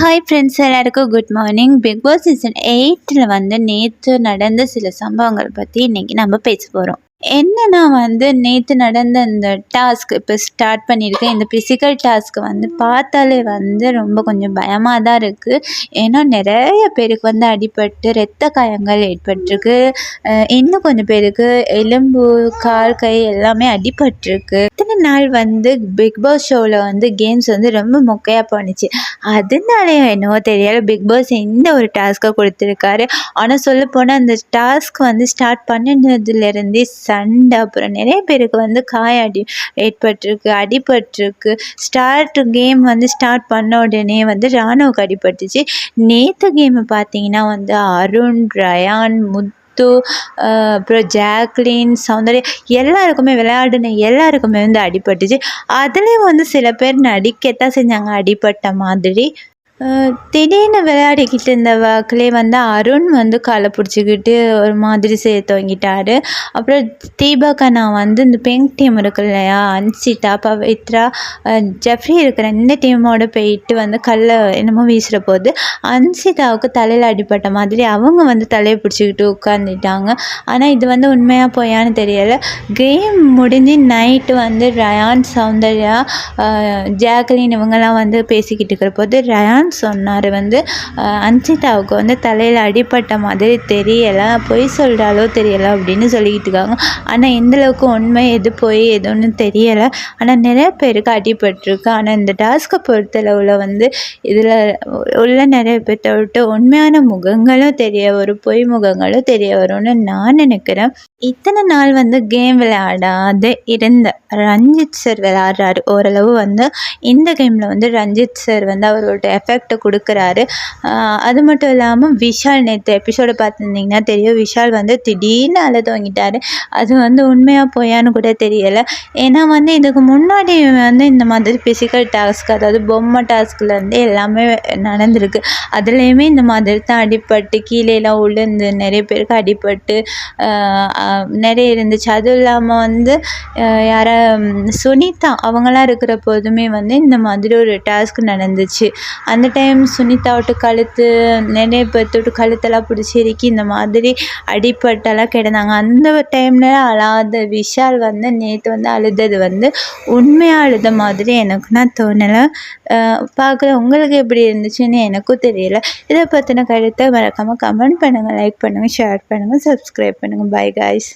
Hi friends, எல்லாருக்கும் good morning. Bigg Boss season 8ல் வந்து நேற்று நடந்த சில சம்பவங்கள் பற்றி இன்றைக்கி நம்ம பேச போகிறோம். என்னன்னா வந்து நேற்று நடந்த இந்த டாஸ்க் இப்போ ஸ்டார்ட் பண்ணியிருக்கேன். இந்த ஃபிசிக்கல் டாஸ்க்கு வந்து பார்த்தாலே வந்து ரொம்ப கொஞ்சம் பயமாக தான் இருக்குது. ஏன்னா நிறைய பேருக்கு வந்து அடிபட்டு இரத்த காயங்கள் ஏற்பட்டிருக்கு. இன்னும் கொஞ்சம் பேருக்கு எலும்பு, கால், கை எல்லாமே அடிபட்டிருக்கு. இத்தனை நாள் வந்து பிக் பாஸ் ஷோவில் வந்து கேம்ஸ் வந்து ரொம்ப மொக்கையாக போணுச்சு. அதனாலேயோ என்னவோ தெரியல, பிக் பாஸ் இந்த ஒரு டாஸ்க்கை கொடுத்துருக்காரு. ஆனால் சொல்லப்போனால் அந்த டாஸ்க் வந்து ஸ்டார்ட் பண்ணினதுலேருந்தே சண்டை, அப்புறம் நிறைய பேருக்கு வந்து ஏற்பட்டிருக்கு, அடிபட்டிருக்கு. கேம் வந்து ஸ்டார்ட் பண்ண உடனே வந்து ராணுவுக்கு அடிபட்டுச்சு. நேற்று கேமை பார்த்தீங்கன்னா வந்து அருண், ரயான், முத்து, அப்புறம் ஜாக்லின், சௌந்தர்யா எல்லாருக்குமே விளையாடின எல்லாருக்குமே வந்து அடிபட்டுச்சு. அதுலேயும் வந்து சில பேர் நடிக்கத்தான் செஞ்சாங்க அடிபட்ட மாதிரி. திடீர்னு விளையாடிக்கிட்டு இருந்த வாக்கிலே வந்து அருண் வந்து காலை பிடிச்சிக்கிட்டு ஒரு மாதிரி துவங்கிட்டார். அப்புறம் தீபகண்ணா வந்து இந்த பிங்க் டீம் இருக்கு இல்லையா, அன்சிதா, பவித்ரா, ஜெஃப்ரி இருக்கிற இந்த டீமோடு போயிட்டு வந்து கல்லை என்னமோ வீசுகிற போது அன்சிதாவுக்கு தலையில் அடிப்பட்ட மாதிரி அவங்க வந்து தலையை பிடிச்சிக்கிட்டு உட்காந்துட்டாங்க. ஆனால் இது வந்து உண்மையாக போயான்னு தெரியலை. கேம் முடிஞ்சு நைட்டு வந்து ரயான், சௌந்தர்யா, ஜாக்லின் இவங்கெல்லாம் வந்து பேசிக்கிட்டு இருக்கிற போது ரயான் சொன்னார் வந்து அன்சிதாவுக்கு வந்து தலையில் அடிப்பட்ட மாதிரி தெரியலை, பொய் சொல்கிறாலோ தெரியலை அப்படின்னு சொல்லிக்கிட்டு இருக்காங்க. ஆனால் எந்தளவுக்கு உண்மை எது பொய் எதுன்னு தெரியலை. ஆனால் நிறைய பேருக்கு அடிபட்டிருக்கு. ஆனால் இந்த டாஸ்க்கை பொறுத்தளவில் வந்து இதில் உள்ள நிறைய பேர்த்த விட்டு உண்மையான முகங்களும் தெரிய வரும், பொய் முகங்களும் தெரிய வரும்னு நான் நினைக்கிறேன். இத்தனை நாள் வந்து கேம் விளையாடாது இருந்த ரஞ்சித் சார் விளையாடுறாரு. ஓரளவு வந்து இந்த கேமில் வந்து ரஞ்சித் சார் வந்து அவரோட எஃபெக்டை கொடுக்குறாரு. அது மட்டும் இல்லாமல் விஷால், நேற்று எபிசோடு பார்த்துருந்தீங்கன்னா தெரியும், விஷால் வந்து திடீர்னு அழ துவங்கிட்டார். அது வந்து உண்மையாக போயான்னு கூட தெரியலை. ஏன்னா வந்து இதுக்கு முன்னாடி வந்து இந்த மாதிரி ஃபிசிக்கல் டாஸ்க், அதாவது பொம்மை டாஸ்க்லேருந்து எல்லாமே நடந்திருக்கு. அதுலேயுமே இந்த மாதிரி தான் அடிபட்டு கீழேலாம் உளுந்து நிறைய பேருக்கு அடிபட்டு நிறைய இருந்துச்சு. அதுவும் இல்லாமல் வந்து சுனிதா அவங்களாம் இருக்கிற போதுமே வந்து இந்த மாதிரி ஒரு டாஸ்க் நடந்துச்சு. அந்த டைம் சுனிதாவோட கழுத்து, நிறைய பேர்த்தோட கழுத்தெல்லாம் பிடிச்சி இறுக்கி இந்த மாதிரி அடிப்பட்டெல்லாம் கிடந்தாங்க. அந்த டைமில் அழாத விஷால் வந்து நேற்று வந்து அழுதது வந்து உண்மையாக அழுத மாதிரி எனக்கு நான் தோணலை. பார்க்குற உங்களுக்கு எப்படி இருந்துச்சுன்னு எனக்கும் தெரியல. இதை பற்றின கருத்தை மறக்காமல் கமெண்ட் பண்ணுங்கள், லைக் பண்ணுங்கள், ஷேர் பண்ணுங்கள், சப்ஸ்கிரைப் பண்ணுங்கள். By guys.